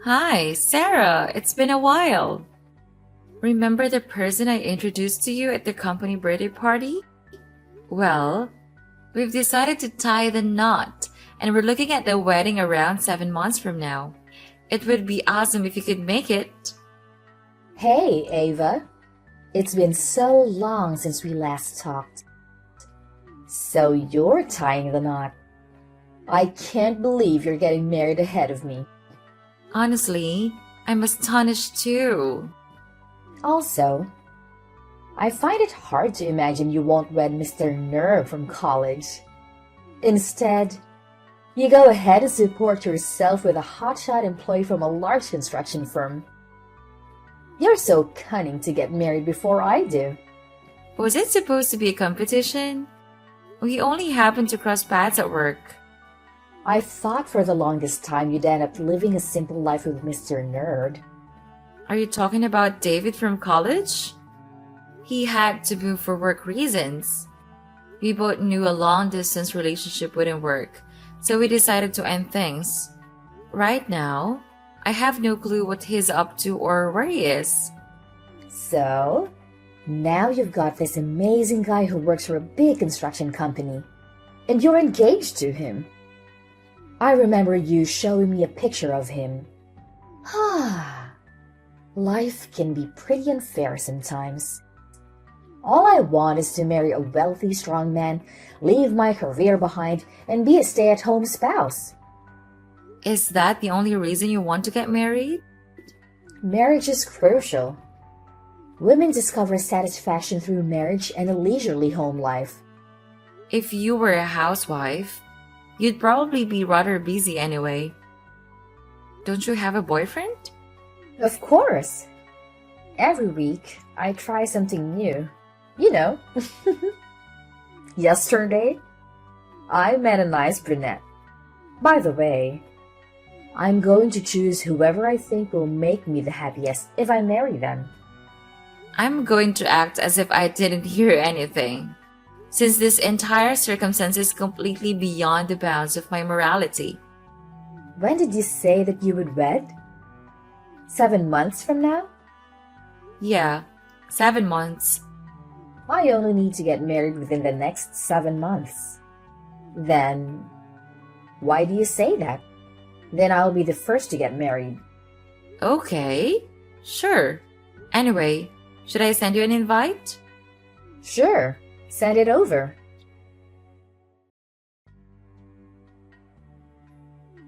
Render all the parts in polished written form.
Hi, Sarah. It's been a while. Remember the person I introduced to you at the company birthday party? Well, we've decided to tie the knot, and we're looking at the wedding around 7 months from now. It would be awesome if you could make it. Hey, Ava. It's been so long since we last talked. So you're tying the knot. I can't believe you're getting married ahead of me. Honestly, I'm astonished too. Also, I find it hard to imagine you won't wed Mr. Nerd from college. Instead, you go ahead and support yourself with a hotshot employee from a large construction firm. You're so cunning to get married before I do. Was it supposed to be a competition? We only happened to cross paths at work. I thought for the longest time you'd end up living a simple life with Mr. Nerd. Are you talking about David from college? He had to move for work reasons. We both knew a long distance relationship wouldn't work, so we decided to end things. Right now, I have no clue what he's up to or where he is. So, now you've got this amazing guy who works for a big construction company, and you're engaged to him. I remember you showing me a picture of him. Life can be pretty unfair sometimes. All I want is to marry a wealthy, strong man, leave my career behind, and be a stay-at-home spouse. Is that the only reason you want to get married? Marriage is crucial. Women discover satisfaction through marriage and a leisurely home life. If you were a housewife, you'd probably be rather busy anyway. Don't you have a boyfriend? Of course. Every week, I try something new. You know. Yesterday, I met a nice brunette. By the way, I'm going to choose whoever I think will make me the happiest if I marry them. I'm going to act as if I didn't hear anything, since this entire circumstance is completely beyond the bounds of my morality. When did you say that you would wed? 7 months from now? Yeah, 7 months. I only need to get married within the next 7 months. Then, why do you say that? Then I'll be the first to get married. Okay, sure. Anyway, should I send you an invite? Sure, send it over.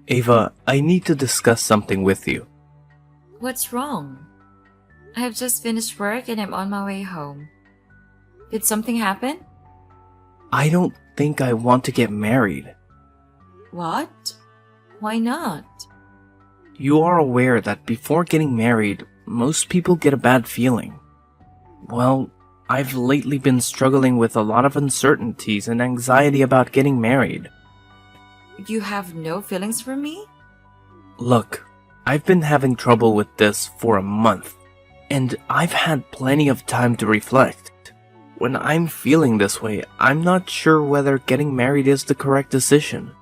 Ava, I need to discuss something with you. What's wrong? I have just finished work and I'm on my way home. Did something happen? I don't think I want to get married. What? Why not? You are aware that before getting married, most people get a bad feeling. Well, I've lately been struggling with a lot of uncertainties and anxiety about getting married. You have no feelings for me? Look, I've been having trouble with this for a month, and I've had plenty of time to reflect. When I'm feeling this way, I'm not sure whether getting married is the correct decision.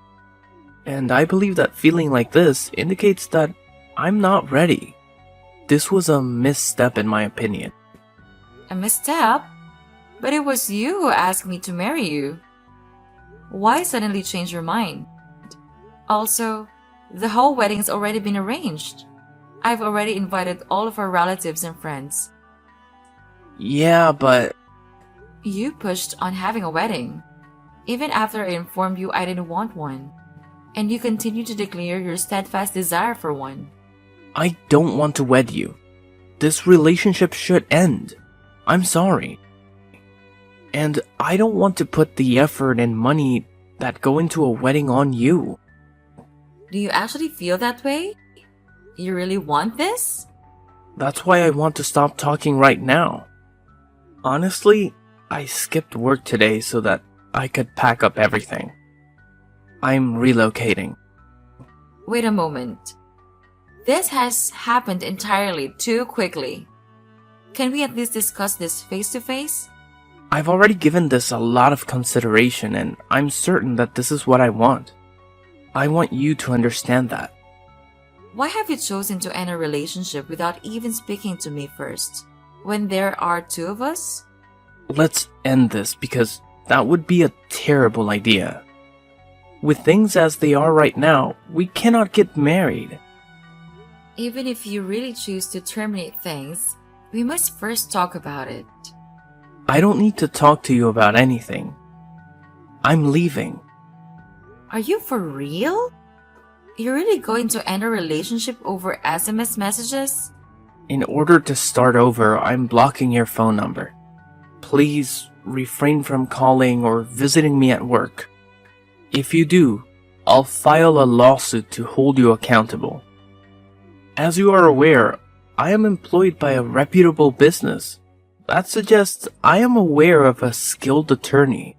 And I believe that feeling like this indicates that I'm not ready. This was a misstep in my opinion. A misstep? But it was you who asked me to marry you. Why suddenly change your mind? Also, the whole wedding's already been arranged. I've already invited all of our relatives and friends. Yeah, but... You pushed on having a wedding, even after I informed you I didn't want one. And you continue to declare your steadfast desire for one. I don't want to wed you. This relationship should end. I'm sorry. And I don't want to put the effort and money that go into a wedding on you. Do you actually feel that way? You really want this? That's why I want to stop talking right now. Honestly, I skipped work today so that I could pack up everything. I'm relocating. Wait a moment. This has happened entirely too quickly. Can we at least discuss this face to face? I've already given this a lot of consideration and I'm certain that this is what I want. I want you to understand that. Why have you chosen to end a relationship without even speaking to me first, when there are two of us? Let's end this because that would be a terrible idea. With things as they are right now, we cannot get married. Even if you really choose to terminate things, we must first talk about it. I don't need to talk to you about anything. I'm leaving. Are you for real? You're really going to end a relationship over SMS messages? In order to start over, I'm blocking your phone number. Please refrain from calling or visiting me at work. If you do, I'll file a lawsuit to hold you accountable. As you are aware, I am employed by a reputable business. That suggests I am aware of a skilled attorney.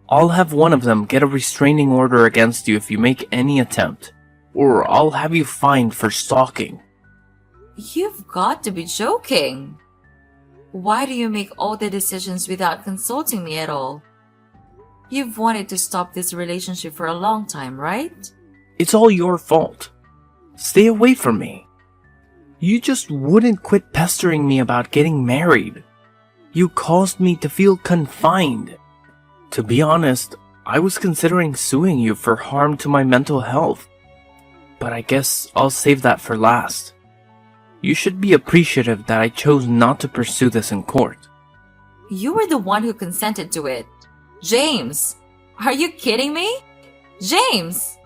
I'll have one of them get a restraining order against you if you make any attempt, or I'll have you fined for stalking. You've got to be joking. Why do you make all the decisions without consulting me at all? You've wanted to stop this relationship for a long time, right? It's all your fault. Stay away from me. You just wouldn't quit pestering me about getting married. You caused me to feel confined. To be honest, I was considering suing you for harm to my mental health. But I guess I'll save that for last. You should be appreciative that I chose not to pursue this in court. You were the one who consented to it. James! Are you kidding me? James!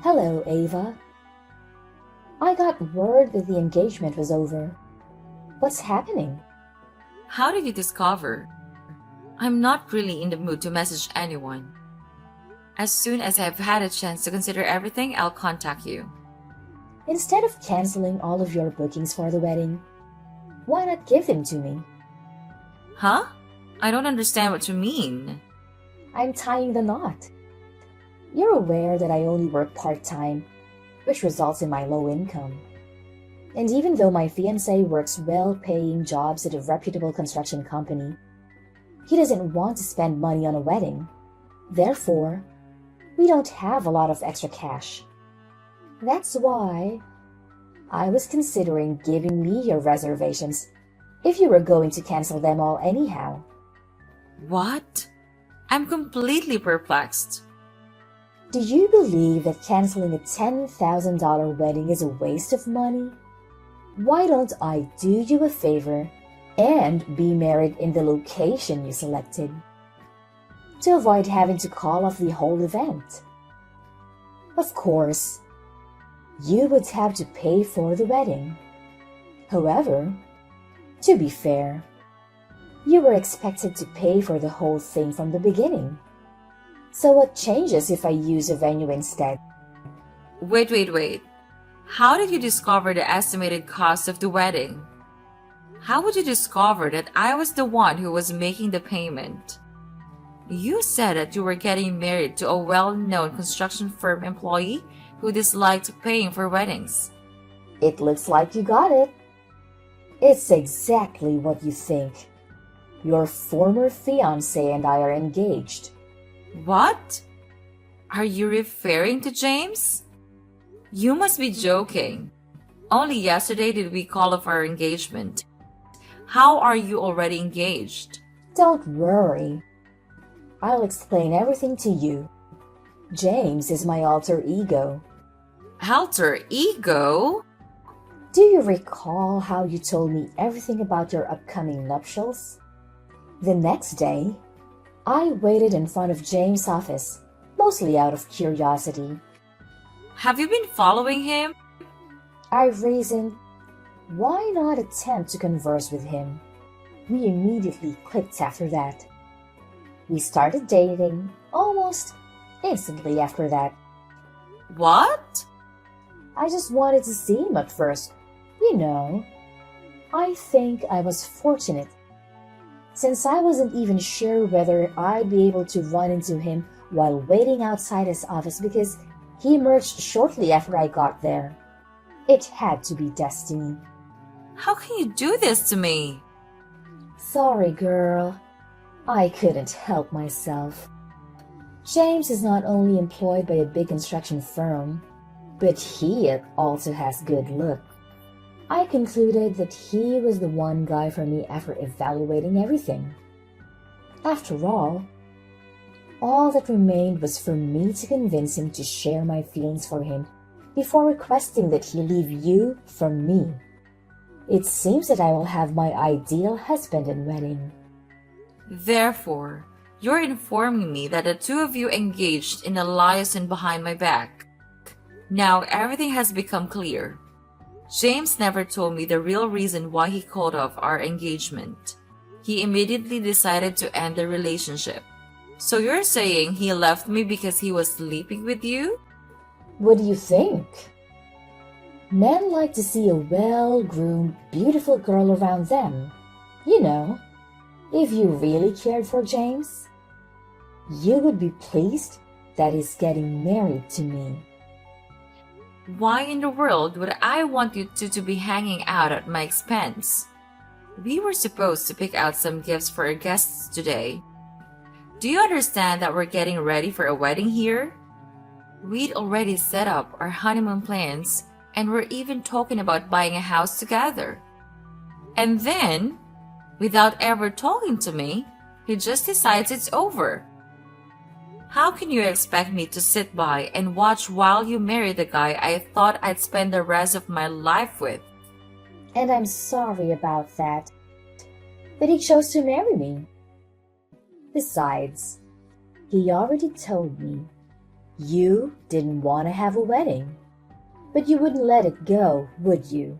Hello, Ava. I got word that the engagement was over. What's happening? How did you discover? I'm not really in the mood to message anyone. As soon as I've had a chance to consider everything, I'll contact you. Instead of canceling all of your bookings for the wedding, why not give them to me? Huh? I don't understand what you mean. I'm tying the knot. You're aware that I only work part-time, which results in my low income. And even though my fiancé works well-paying jobs at a reputable construction company, he doesn't want to spend money on a wedding. Therefore, we don't have a lot of extra cash. That's why I was considering giving me your reservations if you were going to cancel them all anyhow. What? I'm completely perplexed. Do you believe that canceling a $10,000 wedding is a waste of money? Why don't I do you a favor and be married in the location you selected, to avoid having to call off the whole event? Of course, you would have to pay for the wedding. However, to be fair, you were expected to pay for the whole thing from the beginning. So what changes if I use a venue instead? Wait. How did you discover the estimated cost of the wedding? How would you discover that I was the one who was making the payment? You said that you were getting married to a well-known construction firm employee who disliked paying for weddings. It looks like you got it. It's exactly what you think. Your former fiancé and I are engaged. What? Are you referring to James? You must be joking. Only yesterday did we call off our engagement. How are you already engaged? Don't worry. I'll explain everything to you. James is my alter ego. Alter ego? Do you recall how you told me everything about your upcoming nuptials? The next day, I waited in front of James' office, mostly out of curiosity. Have you been following him? I reasoned, why not attempt to converse with him? We immediately clicked after that. We started dating almost instantly after that. What? I just wanted to see him at first. You know, I think I was fortunate, since I wasn't even sure whether I'd be able to run into him while waiting outside his office because he emerged shortly after I got there. It had to be destiny. How can you do this to me? Sorry, girl. I couldn't help myself. James is not only employed by a big construction firm, but he also has good look. I concluded that he was the one guy for me after evaluating everything. After all that remained was for me to convince him to share my feelings for him before requesting that he leave you from me. It seems that I will have my ideal husband and wedding. Therefore, you're informing me that the two of you engaged in a liaison behind my back. Now everything has become clear. James never told me the real reason why he called off our engagement. He immediately decided to end the relationship. So you're saying he left me because he was sleeping with you? What do you think? Men like to see a well-groomed, beautiful girl around them. You know, if you really cared for James, you would be pleased that he's getting married to me. Why in the world would I want you two to be hanging out at my expense? We were supposed to pick out some gifts for our guests today. Do you understand that we're getting ready for a wedding here? We'd already set up our honeymoon plans and we're even talking about buying a house together. And then, without ever talking to me, he just decides it's over. How can you expect me to sit by and watch while you marry the guy I thought I'd spend the rest of my life with? And I'm sorry about that. But he chose to marry me. Besides, he already told me you didn't want to have a wedding. But you wouldn't let it go, would you?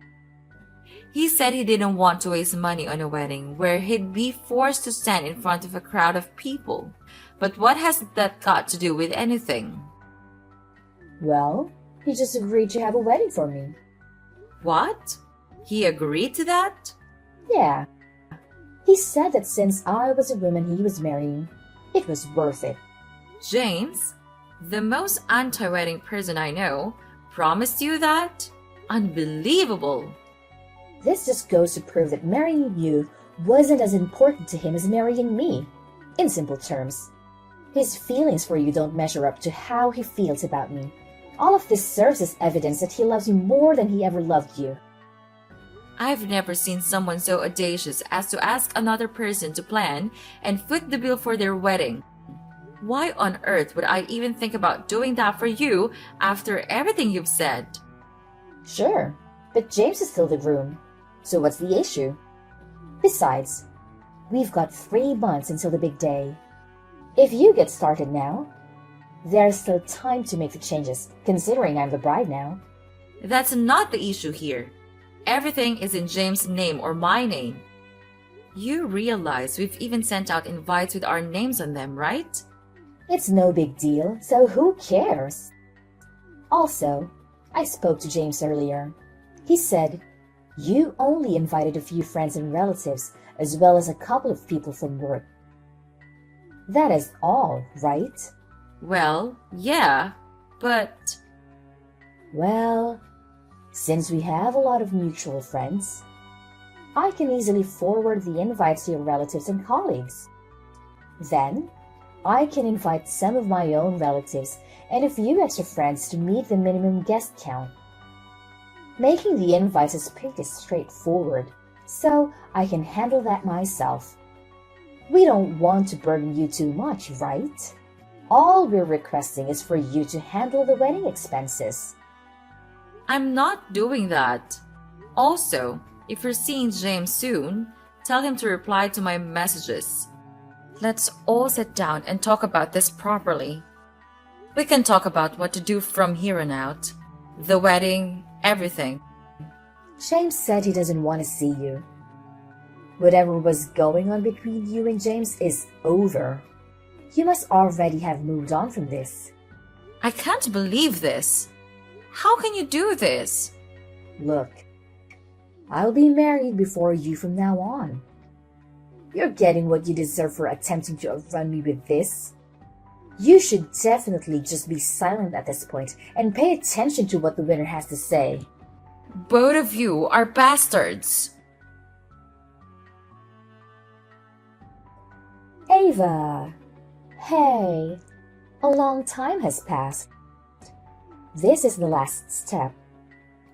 He said he didn't want to waste money on a wedding where he'd be forced to stand in front of a crowd of people. But what has that got to do with anything? Well, he just agreed to have a wedding for me. What? He agreed to that? Yeah. He said that since I was a woman he was marrying, it was worth it. James, the most anti-wedding person I know, promised you that? Unbelievable! This just goes to prove that marrying you wasn't as important to him as marrying me. In simple terms, his feelings for you don't measure up to how he feels about me. All of this serves as evidence that he loves you more than he ever loved you. I've never seen someone so audacious as to ask another person to plan and foot the bill for their wedding. Why on earth would I even think about doing that for you after everything you've said? Sure, but James is still the groom, so what's the issue? Besides, we've got 3 months until the big day. If you get started now, there's still time to make the changes, considering I'm the bride now. That's not the issue here. Everything is in James' name or my name. You realize we've even sent out invites with our names on them, right? It's no big deal, so who cares? Also, I spoke to James earlier. He said, you only invited a few friends and relatives, as well as a couple of people from work. That is all, right? Well, yeah, but... Well, since we have a lot of mutual friends, I can easily forward the invites to your relatives and colleagues. Then, I can invite some of my own relatives and a few extra friends to meet the minimum guest count. Making the invites is pretty straightforward, so I can handle that myself. We don't want to burden you too much, right? All we're requesting is for you to handle the wedding expenses. I'm not doing that. Also, if you're seeing James soon, tell him to reply to my messages. Let's all sit down and talk about this properly. We can talk about what to do from here on out. The wedding, everything. James said he doesn't want to see you. Whatever was going on between you and James is over. You must already have moved on from this. I can't believe this. How can you do this? Look, I'll be married before you from now on. You're getting what you deserve for attempting to outrun me with this. You should definitely just be silent at this point and pay attention to what the winner has to say. Both of you are bastards. Ava, hey, A long time has passed. This is the last step.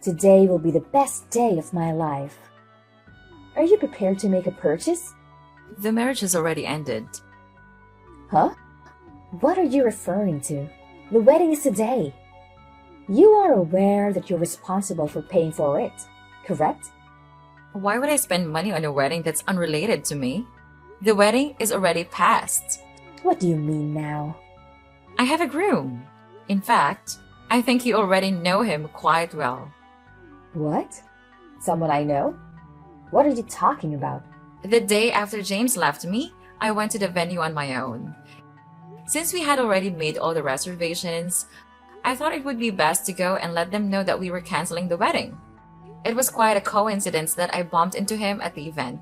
Today will be the best day of my life. Are you prepared to make a purchase? The marriage has already ended. Huh? What are you referring to? The wedding is today. You are aware that you're responsible for paying for it, correct? Why would I spend money on a wedding that's unrelated to me? The wedding is already past. What do you mean now? I have a groom. In fact, I think you already know him quite well. What? Someone I know? What are you talking about? The day after James left me, I went to the venue on my own. Since we had already made all the reservations, I thought it would be best to go and let them know that we were canceling the wedding. It was quite a coincidence that I bumped into him at the event.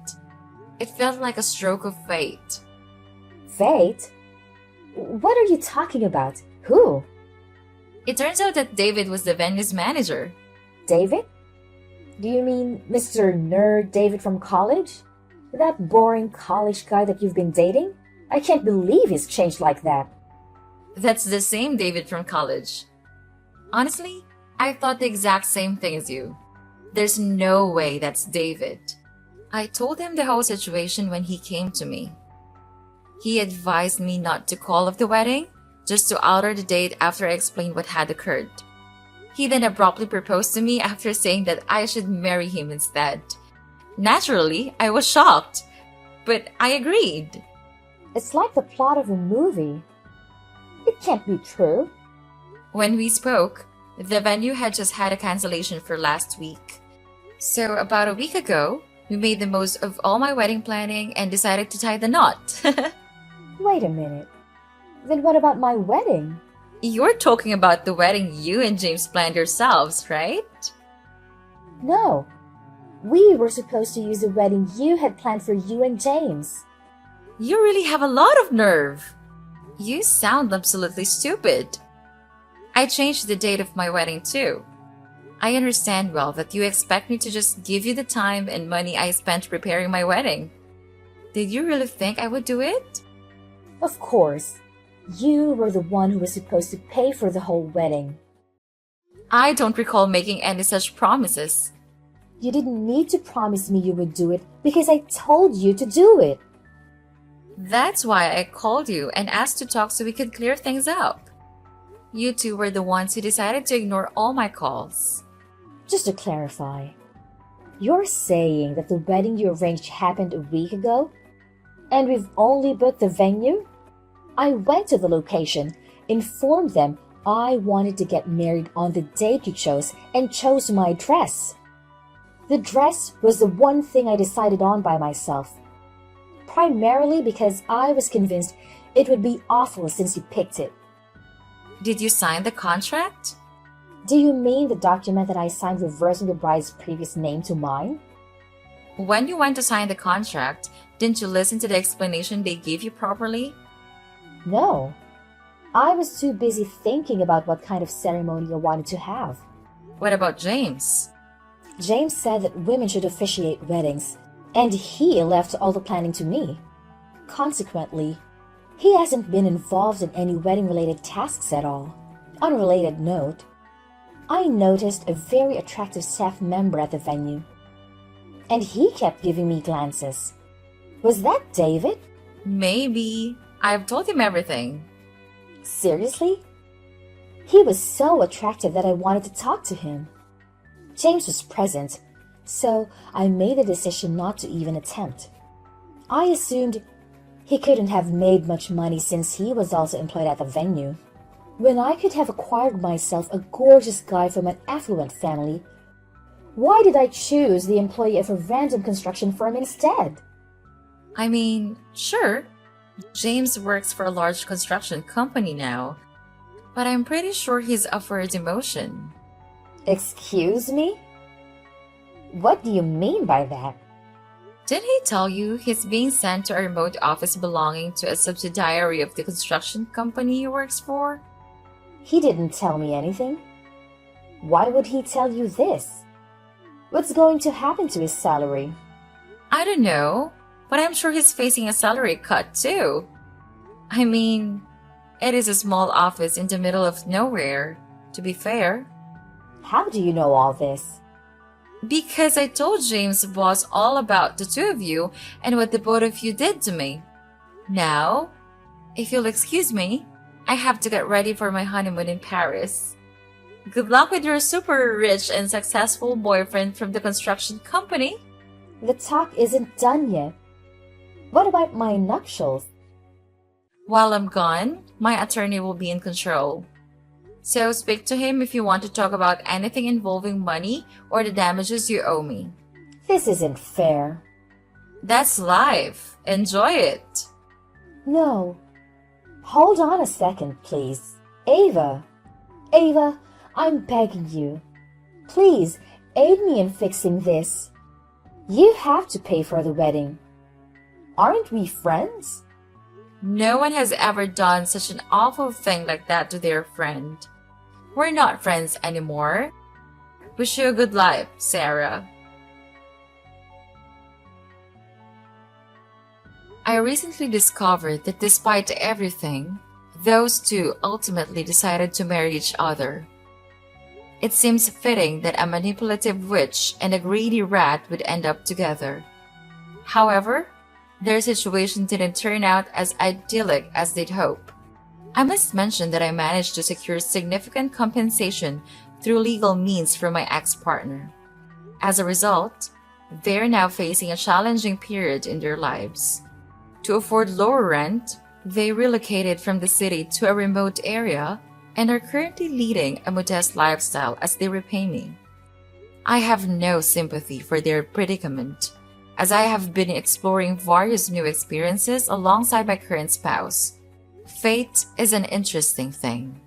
It felt like a stroke of fate. Fate? What are you talking about? Who? It turns out that David was the venue's manager. David? Do you mean Mr. Nerd David from college? That boring college guy that you've been dating? I can't believe he's changed like that. That's the same David from college. Honestly, I thought the exact same thing as you. There's no way that's David. I told him the whole situation when he came to me. He advised me not to call off the wedding, just to alter the date after I explained what had occurred. He then abruptly proposed to me after saying that I should marry him instead. Naturally, I was shocked, but I agreed. It's like the plot of a movie. It can't be true. When we spoke, the venue had just had a cancellation for last week. So about a week ago, we made the most of all my wedding planning and decided to tie the knot. Wait a minute. Then what about my wedding? You're talking about the wedding you and James planned yourselves, right? No. We were supposed to use the wedding you had planned for you and James. You really have a lot of nerve. You sound absolutely stupid. I changed the date of my wedding too. I understand well that you expect me to just give you the time and money I spent preparing my wedding. Did you really think I would do it? Of course. You were the one who was supposed to pay for the whole wedding. I don't recall making any such promises. You didn't need to promise me you would do it because I told you to do it. That's why I called you and asked to talk so we could clear things up. You two were the ones who decided to ignore all my calls. Just to clarify, you're saying that the wedding you arranged happened a week ago? And we've only booked the venue? I went to the location, informed them I wanted to get married on the date you chose, and chose my dress. The dress was the one thing I decided on by myself. Primarily because I was convinced it would be awful since you picked it. Did you sign the contract? Do you mean the document that I signed reversing the bride's previous name to mine? When you went to sign the contract, didn't you listen to the explanation they gave you properly? No. I was too busy thinking about what kind of ceremony I wanted to have. What about James? James said that women should officiate weddings, and he left all the planning to me. Consequently, he hasn't been involved in any wedding-related tasks at all. On a related note, I noticed a very attractive staff member at the venue, and he kept giving me glances. Was that David? Maybe. I've told him everything. Seriously? He was so attractive that I wanted to talk to him. James was present, so I made the decision not to even attempt. I assumed he couldn't have made much money since he was also employed at the venue. When I could have acquired myself a gorgeous guy from an affluent family, why did I choose the employee of a random construction firm instead? I mean, sure, James works for a large construction company now, but I'm pretty sure he's up for a demotion. Excuse me? What do you mean by that? Didn't he tell you he's being sent to a remote office belonging to a subsidiary of the construction company he works for? He didn't tell me anything. Why would he tell you this? What's going to happen to his salary? I don't know, but I'm sure he's facing a salary cut too. I mean, It is a small office in the middle of nowhere, to be fair. How do you know all this? Because I told James' boss all about the two of you and what the both of you did to me. Now, if you'll excuse me, I have to get ready for my honeymoon in Paris. Good luck with your super rich and successful boyfriend from the construction company. The talk isn't done yet. What about my nuptials? While I'm gone, my attorney will be in control. So speak to him if you want to talk about anything involving money or the damages you owe me. This isn't fair. That's life. Enjoy it. No. Hold on a second, please. Ava. Ava, I'm begging you. Please, aid me in fixing this. You have to pay for the wedding. Aren't we friends? No one has ever done such an awful thing like that to their friend. We're not friends anymore. Wish you a good life, Sarah. I recently discovered that despite everything, those two ultimately decided to marry each other. It seems fitting that a manipulative witch and a greedy rat would end up together. However, their situation didn't turn out as idyllic as they'd hope. I must mention that I managed to secure significant compensation through legal means from my ex-partner. As a result, they're now facing a challenging period in their lives. To afford lower rent, they relocated from the city to a remote area and are currently leading a modest lifestyle as they repay me. I have no sympathy for their predicament, as I have been exploring various new experiences alongside my current spouse. Fate is an interesting thing.